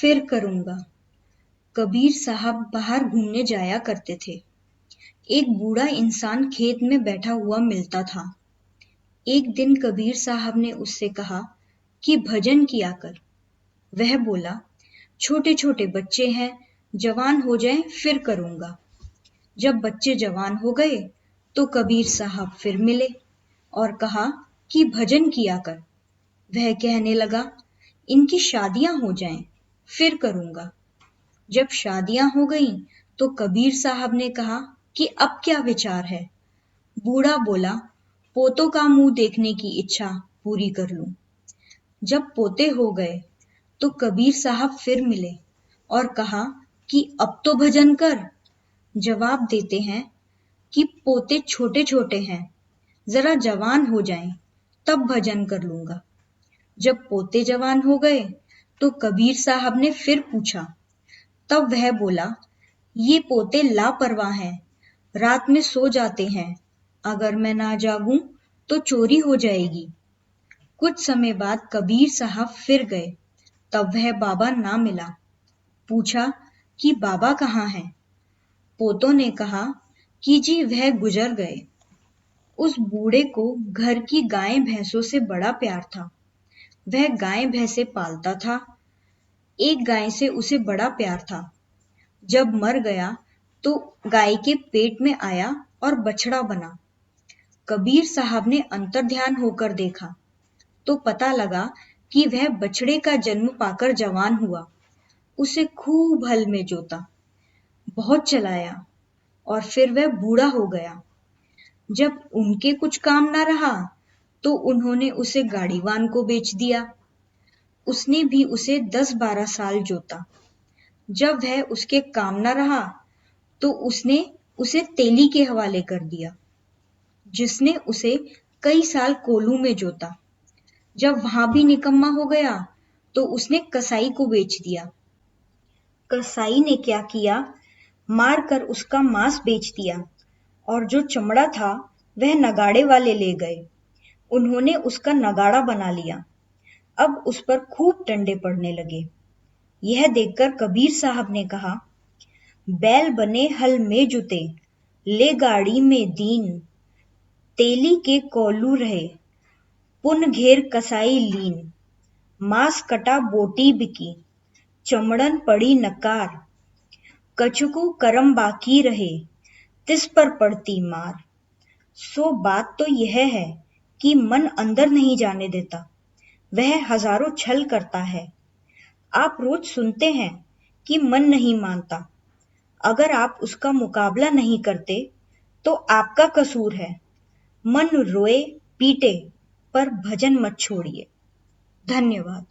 फिर करूंगा। कबीर साहब बाहर घूमने जाया करते थे। एक बूढ़ा इंसान खेत में बैठा हुआ मिलता था। एक दिन कबीर साहब ने उससे कहा कि भजन किया कर। वह बोला, छोटे छोटे बच्चे हैं, जवान हो जाएं फिर करूंगा। जब बच्चे जवान हो गए तो कबीर साहब फिर मिले और कहा कि भजन किया कर। वह कहने लगा, इनकी शादियां हो जाएं फिर करूंगा। जब शादियां हो गईं तो कबीर साहब ने कहा कि अब क्या विचार है। बूढ़ा बोला, पोतों का मुंह देखने की इच्छा पूरी कर लूं। जब पोते हो गए तो कबीर साहब फिर मिले और कहा कि अब तो भजन कर। जवाब देते हैं कि पोते छोटे छोटे हैं, जरा जवान हो जाएं तब भजन कर लूंगा। जब पोते जवान हो गए तो कबीर साहब ने फिर पूछा। तब वह बोला, ये पोते लापरवाह हैं, रात में सो जाते हैं, अगर मैं ना जागूं तो चोरी हो जाएगी। कुछ समय बाद कबीर साहब फिर गए, तब वह बाबा ना मिला। पूछा कि बाबा कहाँ हैं? पोतों ने कहा कि जी वह गुजर गए। उस बूढ़े को घर की गाय भैंसों से बड़ा प्यार था। वह गाय भैंसे पालता था। एक गाय से उसे बड़ा प्यार था। जब मर गया तो गाय के पेट में आया और बछड़ा बना। कबीर साहब ने अंतर्ध्यान होकर देखा तो पता लगा कि वह बछड़े का जन्म पाकर जवान हुआ। उसे खूब हल में जोता, बहुत चलाया और फिर वह बूढ़ा हो गया। जब उनके कुछ काम ना रहा तो उन्होंने उसे गाड़ीवान को बेच दिया। उसने भी उसे 10-12 साल जोता। जब वह उसके काम न रहा तो उसने उसे तेली के हवाले कर दिया, जिसने उसे कई साल कोल्हू में जोता। जब वहां भी निकम्मा हो गया तो उसने कसाई को बेच दिया। कसाई ने क्या किया, मारकर उसका मांस बेच दिया और जो चमड़ा था वह नगाड़े वाले ले गए। उन्होंने उसका नगाड़ा बना लिया। अब उस पर खूब डंडे पड़ने लगे। यह देखकर कबीर साहब ने कहा, बैल बने हल में जुते, ले गाड़ी में दीन, तेली के कोल्हू रहे, पुन घेर कसाई लीन, मांस कटा बोटी बिकी, चमड़न पड़ी नकार, कछुकू करम बाकी रहे, तिस पर पड़ती मार। सो बात तो यह है कि मन अंदर नहीं जाने देता, वह हजारों छल करता है। आप रोज सुनते हैं कि मन नहीं मानता। अगर आप उसका मुकाबला नहीं करते तो आपका कसूर है। मन रोए पीटे पर भजन मत छोड़िए। धन्यवाद।